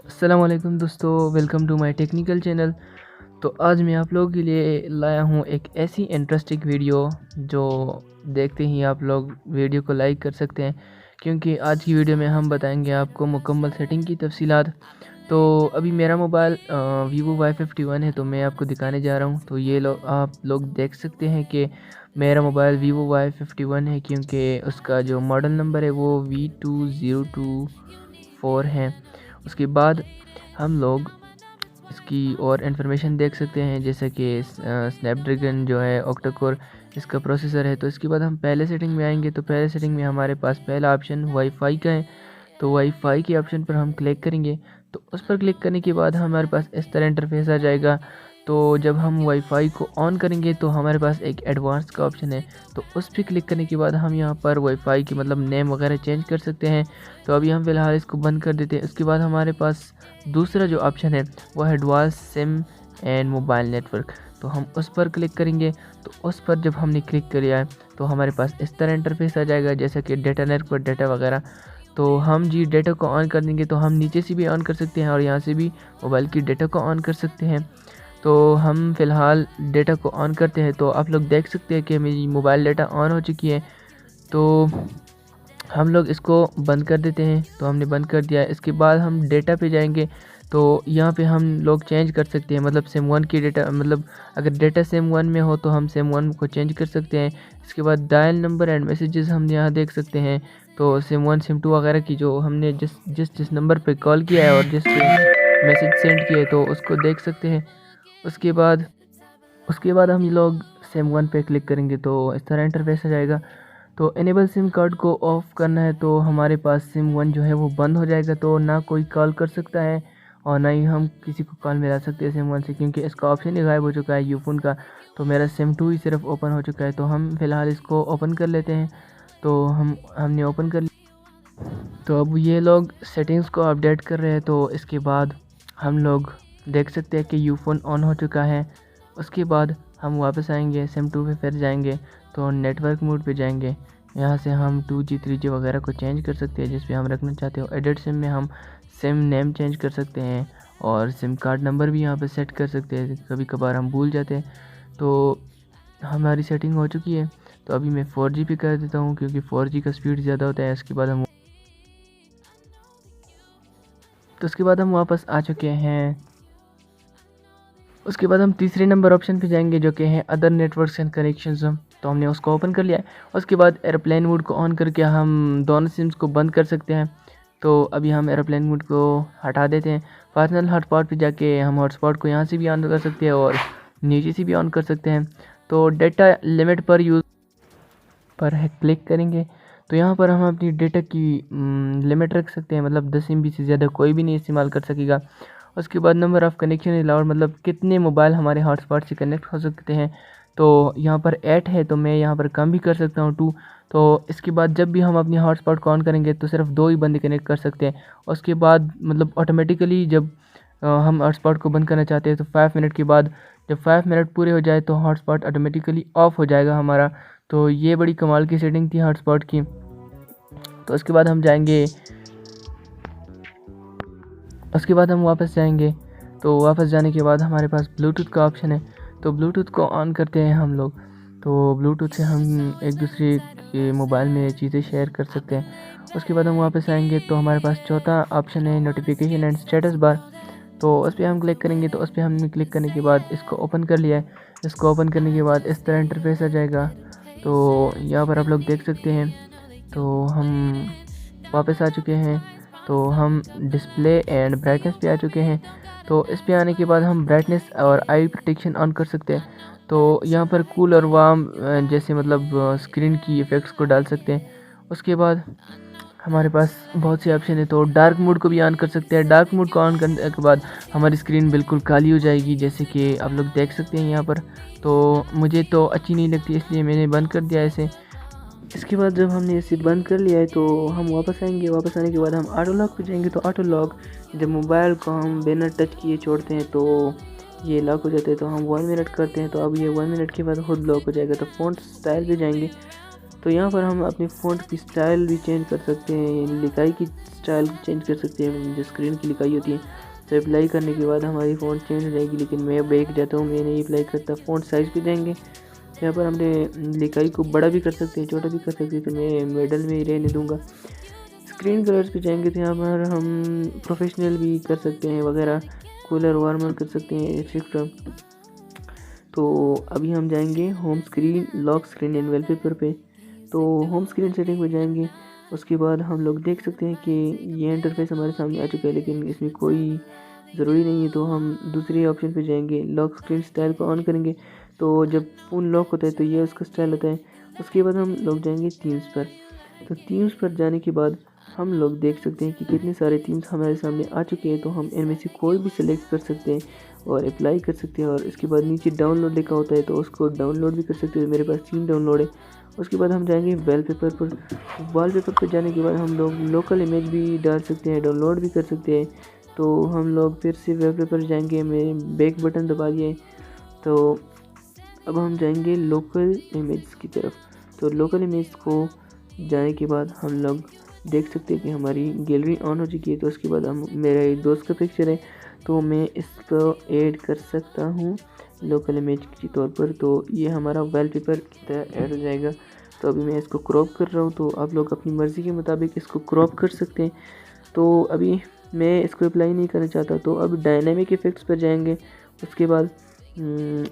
अस्सलाम वालेकुम दोस्तों, welcome to my technical channel. तो आज मैं आप लोगों के लिए लाया हूँ एक ऐसी इंटरेस्टिंग वीडियो जो देखते ही आप लोग वीडियो को लाइक कर सकते हैं, क्योंकि आज की वीडियो में हम बताएंगे आपको मुकम्मल सेटिंग की तफसीलात। तो अभी मेरा मोबाइल वीवो Y51 है, तो मैं आपको दिखाने जा रहा हूँ। तो ये आप लोग देख सकते हैं कि मेरा मोबाइल वीवो Y51 है, क्योंकि उसका जो मॉडल नंबर है वो V2024 है। उसके बाद हम लोग इसकी और इन्फॉर्मेशन देख सकते हैं, जैसे कि स्नैपड्रैगन जो है ऑक्टा कोर इसका प्रोसेसर है। तो इसके बाद हम पहले सेटिंग में आएंगे, तो पहले सेटिंग में हमारे पास पहला ऑप्शन वाईफाई का है। तो वाईफाई के ऑप्शन पर हम क्लिक करेंगे, तो उस पर क्लिक करने के बाद हमारे पास इस तरह इंटरफेस आ जाएगा। तो जब हम वाईफाई को ऑन करेंगे तो हमारे पास एक एडवांस का ऑप्शन है, तो उस पर क्लिक करने के बाद हम यहाँ पर वाईफाई की नेम वगैरह चेंज कर सकते हैं। तो अभी हम फ़िलहाल इसको बंद कर देते हैं। उसके बाद हमारे पास दूसरा जो ऑप्शन है वो है dual SIM and mobile network. तो हम उस पर क्लिक करेंगे। तो उस पर जब हमने क्लिक किया है तो हमारे पास इस तरह इंटरफेस आ जाएगा, जैसा कि डाटा नेटवर्क डाटा वगैरह। तो हम डाटा को ऑन कर देंगे, तो हम नीचे से भी ऑन कर सकते हैं और यहाँ से भी मोबाइल की डाटा को ऑन कर सकते हैं। तो हम फ़िलहाल डाटा को ऑन करते हैं। तो आप लोग देख सकते हैं कि मेरी मोबाइल डाटा ऑन हो चुकी है। तो हम लोग इसको बंद कर देते हैं। तो हमने बंद कर दिया है। इसके बाद हम डेटा पे जाएंगे, तो यहाँ पे हम लोग चेंज कर सकते हैं, सिम वन की डेटा अगर डेटा सिम वन में हो तो हम सिम वन को चेंज कर सकते हैं। इसके बाद डायल नंबर एंड मैसेजेस हम यहाँ देख सकते हैं। तो सिम वन सिम टू वगैरह की जो हमने जिस नंबर पे कॉल किया है और जिस मैसेज सेंड किया है तो उसको देख सकते हैं। उसके बाद हम लोग सिम वन पे क्लिक करेंगे, तो इस तरह इंटरफेस आ जाएगा। तो इनेबल सिम कार्ड को ऑफ़ करना है, तो हमारे पास सिम वन जो है वो बंद हो जाएगा। तो ना कोई कॉल कर सकता है और ना ही हम किसी को कॉल मिला सकते हैं सिम वन से, क्योंकि इसका ऑप्शन ही गायब हो चुका है यूफोन का। तो मेरा सिम टू ही सिर्फ ओपन हो चुका है। तो हम फ़िलहाल इसको ओपन कर लेते हैं। तो हमने ओपन कर लिया। तो अब ये लोग सेटिंग्स को अपडेट कर रहे हैं। तो इसके बाद हम लोग देख सकते हैं कि यूफोन ऑन हो चुका है। उसके बाद हम वापस आएंगे, सिम टू पे फिर जाएंगे, तो नेटवर्क मोड पे जाएंगे। यहाँ से हम 2G 3G वगैरह को चेंज कर सकते हैं जिस पे हम रखना चाहते हो। एडिट सिम में हम सिम नेम चेंज कर सकते हैं और सिम कार्ड नंबर भी यहाँ पे सेट कर सकते हैं, कभी कभार हम भूल जाते हैं। तो हमारी सेटिंग हो चुकी है। तो अभी मैं 4G पे कर देता हूँ, क्योंकि 4G का स्पीड ज़्यादा होता है। उसके बाद हम वापस आ चुके हैं। उसके बाद हम तीसरे नंबर ऑप्शन पे जाएंगे, जो कि है अदर नेटवर्क्स एंड कनेक्शंस। तो हमने उसको ओपन कर लिया है। उसके बाद एयरप्लेन मोड को ऑन करके हम दोनों सिम्स को बंद कर सकते हैं। तो अभी हम एयरप्लेन मोड को हटा देते हैं। पर्सनल हॉटस्पॉट पे जाके हम हॉटस्पॉट को यहाँ से भी ऑन कर सकते हैं और नीचे से भी ऑन कर सकते हैं। तो डेटा लिमिट पर यूज़ पर है क्लिक करेंगे, तो यहाँ पर हम अपनी डेटा की लिमिट रख सकते हैं, 10 MB से ज़्यादा कोई भी नहीं इस्तेमाल कर सकेगा। उसके बाद नंबर ऑफ़ कनेक्शन अलाउड, कितने मोबाइल हमारे हॉटस्पॉट से कनेक्ट हो सकते हैं। तो यहाँ पर 8 है, तो मैं यहाँ पर कम भी कर सकता हूँ 2। तो इसके बाद जब भी हम अपनी हॉटस्पॉट को ऑन करेंगे तो सिर्फ 2 ही बंदे कनेक्ट कर सकते हैं। उसके बाद ऑटोमेटिकली जब हम हॉटस्पॉट को बंद करना चाहते हैं तो 5 मिनट के बाद, जब 5 मिनट पूरे हो जाए तो हॉटस्पॉट ऑटोमेटिकली ऑफ हो जाएगा हमारा। तो ये बड़ी कमाल की सेटिंग थी हॉटस्पॉट की। तो उसके बाद हम जाएंगे, उसके बाद हम वापस जाएंगे। तो वापस जाने के बाद हमारे पास ब्लूटूथ का ऑप्शन है। तो ब्लूटूथ को ऑन करते हैं हम लोग। तो ब्लूटूथ से हम एक दूसरे के मोबाइल में चीज़ें शेयर कर सकते हैं। उसके बाद हम वापस आएंगे, तो हमारे पास चौथा ऑप्शन है नोटिफिकेशन एंड स्टेटस बार। तो उस पर हम क्लिक करेंगे। तो उस पर हमने क्लिक करने के बाद इसको ओपन कर लिया है। इसको ओपन करने के बाद इस तरह इंटरफेस आ जाएगा। तो यहाँ पर आप लोग देख सकते हैं। तो हम वापस आ चुके हैं। तो हम डिस्प्ले एंड ब्राइटनेस पे आ चुके हैं। तो इस पे आने के बाद हम ब्राइटनेस और आई प्रोटेक्शन ऑन कर सकते हैं। तो यहाँ पर कूल और वार्म जैसे स्क्रीन की इफ़ेक्ट्स को डाल सकते हैं। उसके बाद हमारे पास बहुत से ऑप्शन है। तो डार्क मोड को भी ऑन कर सकते हैं। डार्क मोड को ऑन करने के बाद हमारी स्क्रीन बिल्कुल काली हो जाएगी, जैसे कि आप लोग देख सकते हैं यहाँ पर। तो मुझे तो अच्छी नहीं लगती, इसलिए मैंने बंद कर दिया इसे। इसके बाद जब हमने इसे बंद कर लिया है तो हम वापस आएंगे। वापस आने के बाद हम ऑटो लॉक पे जाएंगे। तो ऑटो लॉक, जब मोबाइल को हम बिना टच किए छोड़ते हैं तो ये लॉक हो जाता है। तो हम 1 मिनट करते हैं, तो अब ये 1 मिनट के बाद खुद लॉक हो जाएगा। तो फ़ॉन्ट स्टाइल पे जाएंगे। तो यहाँ पर हम अपने फ़ॉन्ट की स्टाइल भी चेंज कर सकते हैं, लिखाई की स्टाइल चेंज कर सकते हैं, जो स्क्रीन की लिखाई होती है। तो अप्लाई करने के बाद हमारी फ़ॉन्ट चेंज हो जाएगी, लेकिन मैं बैक जाता हूँ, मैं नहीं अप्लाई करता। फ़ॉन्ट साइज़ पे जाएंगे, यहाँ पर हमने लिखाई को बड़ा भी कर सकते हैं, छोटा भी कर सकते हैं, तो मैं मिडल में ही रहने दूँगा। स्क्रीन कलर्स पे जाएंगे तो यहाँ पर हम प्रोफेशनल भी कर सकते हैं वगैरह, कूलर वार्मर कर सकते हैं एक्सेट्रा। तो अभी हम जाएंगे home screen, lock screen and wallpaper पे। तो होम स्क्रीन सेटिंग पे जाएंगे, उसके बाद हम लोग देख सकते हैं कि ये इंटरफेस हमारे सामने आ चुका है, लेकिन इसमें कोई ज़रूरी नहीं है। तो हम दूसरे ऑप्शन पे जाएंगे, लॉक स्क्रीन स्टाइल को ऑन करेंगे। तो जब फ़ोन लॉक होता है तो ये उसका स्टाइल होता है। उसके बाद हम लोग जाएंगे थीम्स पर। तो थीम्स पर जाने के बाद हम लोग देख सकते हैं कि कितने सारे थीम्स हमारे सामने आ चुके हैं। तो हम इनमें से कोई भी सिलेक्ट कर सकते हैं और अप्लाई कर सकते हैं। और इसके बाद नीचे डाउनलोड लिखा होता है, तो उसको डाउनलोड भी कर सकते हैं। मेरे पास 3 डाउनलोड है। उसके बाद हम जाएंगे वॉलपेपर पर। वॉलपेपर पर जाने के बाद हम लोग लोकल इमेज भी डाल सकते हैं, डाउनलोड भी कर सकते हैं। तो हम लोग फिर से वॉलपेपर जाएंगे, मैं बैक बटन दबा दिए। तो अब हम जाएंगे लोकल इमेज की तरफ। तो लोकल इमेज को जाने के बाद हम लोग देख सकते हैं कि हमारी गैलरी ऑन हो चुकी है। तो उसके बाद हम, मेरा एक दोस्त का पिक्चर है, तो मैं इसको ऐड कर सकता हूँ लोकल इमेज के तौर पर। तो ये हमारा वॉलपेपर की तरह ऐड हो जाएगा। तो अभी मैं इसको क्रॉप कर रहा हूँ, तो आप लोग अपनी मर्ज़ी के मुताबिक इसको क्रॉप कर सकते हैं। तो अभी मैं इसको अप्लाई नहीं करना चाहता, तो अब डायनामिक इफ़ेक्ट्स पर जाएंगे। उसके बाद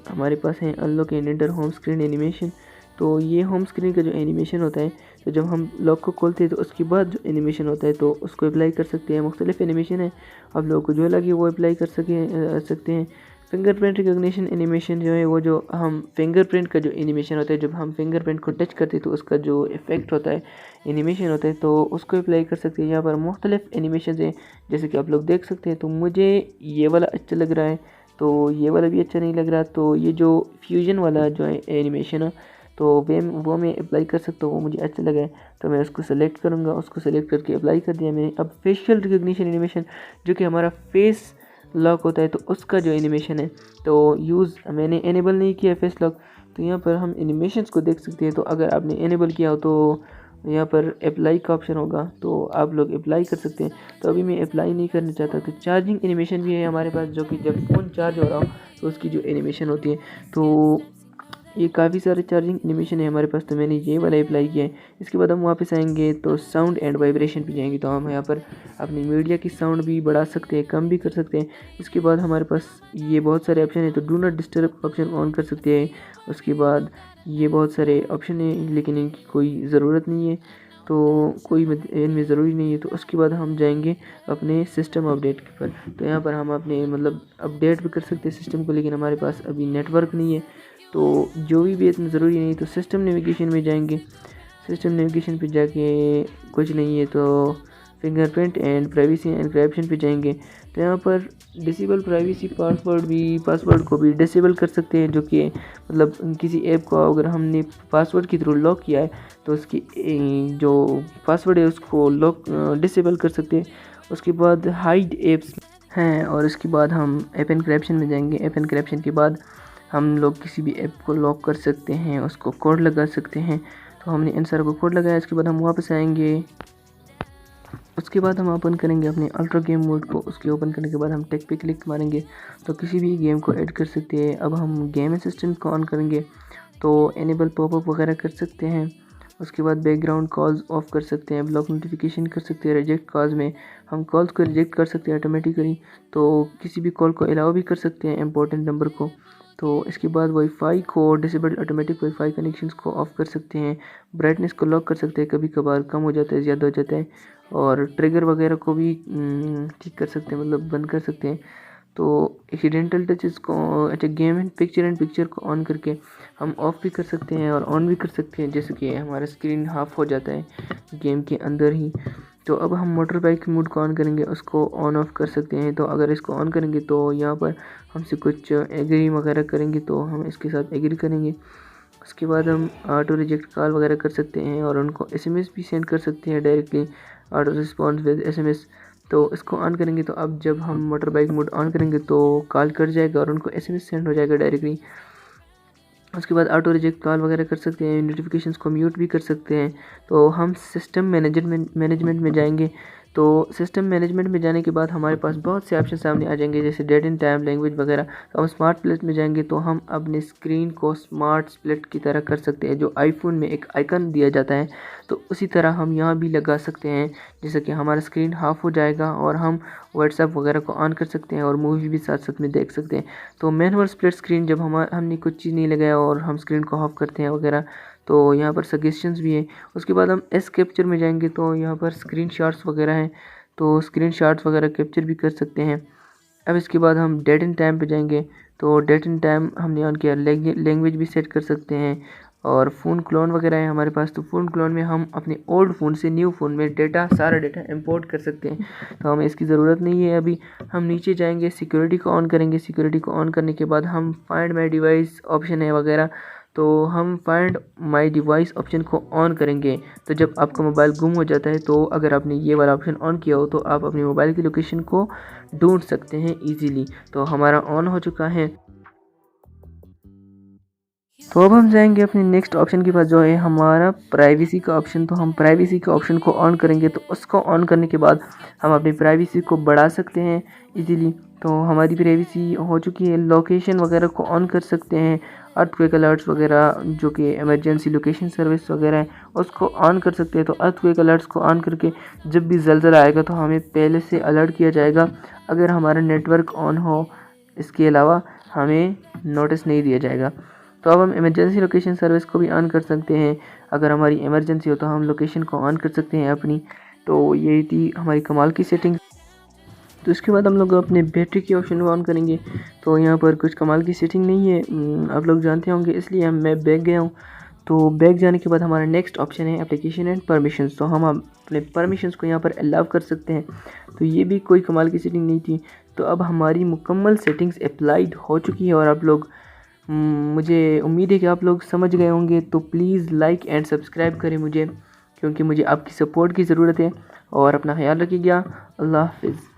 हमारे पास है unlock and enter home screen animation. तो ये होम स्क्रीन का जो एनिमेशन होता है, तो जब हम लॉक को खोलते हैं तो उसके बाद जो एनिमेशन होता है, तो उसको अप्लाई कर सकते हैं। मुख्तलिफ एनिमेशन है, आप लोगों को जो लगे वो अप्लाई कर सकते हैं। फिंगरप्रिंट रिकॉग्निशन एनिमेशन जो है, वो जो हम फिंगरप्रिंट का जो एनिमेशन होता है, जब हम फिंगरप्रिंट को टच करते हैं तो उसका जो इफेक्ट होता है, एनिमेशन होता है, तो उसको अप्लाई कर सकते हैं। यहाँ पर मुख्तलिफ एनिमेशन हैं, जैसे कि आप लोग देख सकते हैं। तो मुझे ये वाला अच्छा लग रहा है, तो ये वाला भी अच्छा नहीं लग रहा। तो ये जो फ्यूजन वाला जो है एनिमेशन है, तो वो मैं अप्लाई कर सकता हूँ, वो मुझे अच्छा लगा है। तो मैं उसको सेलेक्ट करूँगा, उसको सेलेक्ट करके अप्लाई कर दिया मैंने। अब फेशियल रिकॉग्निशन एनिमेशन, जो कि हमारा फेस लॉक होता है, तो उसका जो एनिमेशन है, तो यूज़ मैंने एनेबल नहीं किया फेस लॉक। तो यहाँ पर हम एनिमेशंस को देख सकते हैं। तो अगर आपने एनेबल किया हो तो यहाँ पर अप्लाई का ऑप्शन होगा, तो आप लोग अप्लाई कर सकते हैं। तो अभी मैं अप्लाई नहीं करना चाहता। तो चार्जिंग एनिमेशन भी है हमारे पास, जो कि जब फ़ोन चार्ज हो रहा हो तो उसकी जो एनिमेशन होती है, तो ये काफ़ी सारे चार्जिंग एनिमेशन है हमारे पास। तो मैंने ये वाला अप्लाई किया है। इसके बाद हम वापस आएंगे तो साउंड एंड वाइब्रेशन पे जाएंगे। तो हम यहाँ पर अपनी मीडिया की साउंड भी बढ़ा सकते हैं, कम भी कर सकते हैं। इसके बाद हमारे पास ये बहुत सारे ऑप्शन है, तो do not disturb option on कर सकते हैं। उसके बाद ये बहुत सारे ऑप्शन हैं, लेकिन इनकी कोई ज़रूरत नहीं है, तो कोई इनमें ज़रूरी नहीं है। तो उसके बाद हम जाएंगे अपने सिस्टम अपडेट पर। तो यहाँ पर हम अपने मतलब अपडेट भी कर सकते हैं सिस्टम को, लेकिन हमारे पास अभी नेटवर्क नहीं है, तो जो भी इतना ज़रूरी नहीं। तो सिस्टम नेविगेशन में जाएंगे। सिस्टम नेविगेशन पे जाके कुछ नहीं है, तो फिंगरप्रिंट एंड प्राइवेसी एनक्रिप्शन पे जाएंगे। तो यहाँ पर डिसेबल प्राइवेसी पासवर्ड को भी डिसेबल कर सकते हैं, जो कि मतलब किसी ऐप को अगर हमने पासवर्ड के थ्रू लॉक किया है, तो उसकी जो पासवर्ड है उसको लॉक डिसेबल कर सकते हैं। उसके बाद हाइड एप्स हैं, और इसके बाद हम ऐप एनक्रिप्शन में जाएंगे। ऐप एनक्रिप्शन के बाद हम लोग किसी भी ऐप को लॉक कर सकते हैं, उसको कोड लगा सकते हैं। तो हमने इन सारों को कोड लगाया। इसके बाद हम वापस आएंगे। उसके बाद हम ओपन करेंगे अपने अल्ट्रा गेम मोड को। उसके ओपन करने के बाद हम टेक पे क्लिक मारेंगे, तो किसी भी गेम को ऐड कर सकते हैं। अब हम गेम असिस्टेंट को ऑन करेंगे, तो एनेबल पॉपअप वगैरह कर सकते हैं। उसके बाद बैकग्राउंड कॉल्स ऑफ कर सकते हैं, ब्लॉक नोटिफिकेशन कर सकते हैं। रिजेक्ट कॉल्स में हम कॉल्स को रिजेक्ट कर सकते हैं ऑटोमेटिकली, तो किसी भी कॉल को अलाउ भी कर सकते हैं इंपॉर्टेंट नंबर को। तो इसके बाद वाईफाई को डिसेबल, ऑटोमेटिक वाईफाई कनेक्शंस को ऑफ़ कर सकते हैं। ब्राइटनेस को लॉक कर सकते हैं, कभी कभार कम हो जाता है, ज़्यादा हो जाता है। और ट्रिगर वगैरह को भी ठीक कर सकते हैं, मतलब बंद कर सकते हैं। तो एक्सीडेंटल टचेस को, अच्छा, गेम एंड पिक्चर को ऑन करके हम ऑफ़ भी कर सकते हैं और ऑन भी कर सकते हैं, जैसे कि हमारा स्क्रीन हाफ हो जाता है गेम के अंदर ही। तो अब हम मोटर बाइक मोड को ऑन करेंगे, उसको ऑन ऑफ कर सकते हैं। तो अगर इसको ऑन करेंगे तो यहाँ पर हमसे कुछ एग्री वगैरह करेंगे, तो हम इसके साथ एग्री करेंगे। उसके बाद हम ऑटो रिजेक्ट कॉल वगैरह कर सकते हैं, और उनको एसएमएस भी सेंड कर सकते हैं directly, auto response with SMS. तो इसको ऑन करेंगे, तो अब जब हम मोटर बाइक मोड ऑन करेंगे तो कॉल कर जाएगा और उनको एसएमएस सेंड हो जाएगा डायरेक्टली। उसके बाद ऑटो रिजेक्ट कॉल वगैरह कर सकते हैं, नोटिफिकेशंस को म्यूट भी कर सकते हैं। तो हम सिस्टम मैनेजमेंट में जाएंगे। तो सिस्टम मैनेजमेंट में जाने के बाद हमारे पास बहुत से ऑप्शन सामने आ जाएंगे, जैसे डेट एंड टाइम, लैंग्वेज वगैरह। तो हम स्मार्ट प्लेट में जाएंगे तो हम अपने स्क्रीन को स्मार्ट स्प्लिट की तरह कर सकते हैं, जो आईफोन में एक आइकन दिया जाता है तो उसी तरह हम यहाँ भी लगा सकते हैं, जैसे कि हमारा स्क्रीन हाफ हो जाएगा और हम व्हाट्सएप वगैरह को ऑन कर सकते हैं और मूवी भी साथ साथ में देख सकते हैं। तो मैनुअल स्प्लिट स्क्रीन, जब हमने कुछ चीज़ नहीं लगाया और हम स्क्रीन को ऑफ करते हैं वगैरह, तो यहाँ पर सजेशंस भी हैं। उसके बाद हम एस कैप्चर में जाएंगे तो यहाँ पर स्क्रीन शॉट्स वगैरह हैं, तो स्क्रीन शॉट्स वगैरह कैप्चर भी कर सकते हैं। अब इसके बाद हम डेट एंड टाइम पे जाएंगे। तो डेट एंड टाइम हमने ऑन किया, लैंग्वेज भी सेट कर सकते हैं और फ़ोन क्लोन वगैरह है हमारे पास। तो फ़ोन क्लोन में हम अपने ओल्ड फ़ोन से न्यू फ़ोन में सारा डेटा इंपोर्ट कर सकते हैं, तो हमें इसकी ज़रूरत नहीं है अभी। हम नीचे जाएंगे, सिक्योरिटी को ऑन करेंगे। सिक्योरिटी को ऑन करने के बाद हम फाइंड माई डिवाइस ऑप्शन है वगैरह, तो हम फाइंड माई डिवाइस ऑप्शन को ऑन करेंगे। तो जब आपका मोबाइल गुम हो जाता है, तो अगर आपने ये वाला ऑप्शन ऑन किया हो तो आप अपने मोबाइल की लोकेशन को ढूंढ सकते हैं ईजीली। तो हमारा ऑन हो चुका है। तो अब हम जाएंगे अपने नेक्स्ट ऑप्शन के पास, जो है हमारा प्राइवेसी का ऑप्शन। तो हम प्राइवेसी के ऑप्शन को ऑन करेंगे, तो उसको ऑन करने के बाद हम अपनी प्राइवेसी को बढ़ा सकते हैं इजीली। तो हमारी प्राइवेसी हो चुकी है। लोकेशन वगैरह को ऑन कर सकते हैं, अर्थक्वेक अलर्ट्स वगैरह जो कि इमरजेंसी लोकेशन सर्विस वगैरह है उसको ऑन कर सकते हैं। तो अर्थक्वेक अलर्ट्स को ऑन करके जब भी ज़लज़ला आएगा तो हमें पहले से अलर्ट किया जाएगा अगर हमारा नेटवर्क ऑन हो। इसके अलावा हमें नोटिस नहीं दिया जाएगा। तो अब हम इमरजेंसी लोकेशन सर्विस को भी ऑन कर सकते हैं, अगर हमारी इमरजेंसी हो तो हम लोकेशन को ऑन कर सकते हैं अपनी। तो ये थी हमारी कमाल की सेटिंग। तो इसके बाद हम लोग अपने बैटरी के ऑप्शन को ऑन करेंगे। तो यहाँ पर कुछ कमाल की सेटिंग नहीं है, आप लोग जानते होंगे, इसलिए मैं बैक गया हूँ। तो बैक जाने के बाद हमारा नेक्स्ट ऑप्शन है एप्लीकेशन एंड परमिशंस। तो हम अपने परमिशंस को यहाँ पर अलाउ कर सकते हैं। तो ये भी कोई कमाल की सेटिंग नहीं थी। तो अब हमारी मुकम्मल सेटिंग्स अप्लाइड हो चुकी है और आप लोग मुझे उम्मीद है कि आप लोग समझ गए होंगे। तो प्लीज़ लाइक एंड सब्सक्राइब करें मुझे, क्योंकि मुझे आपकी सपोर्ट की ज़रूरत है। और अपना ख्याल रखिएगा। अल्लाह हाफ़िज़।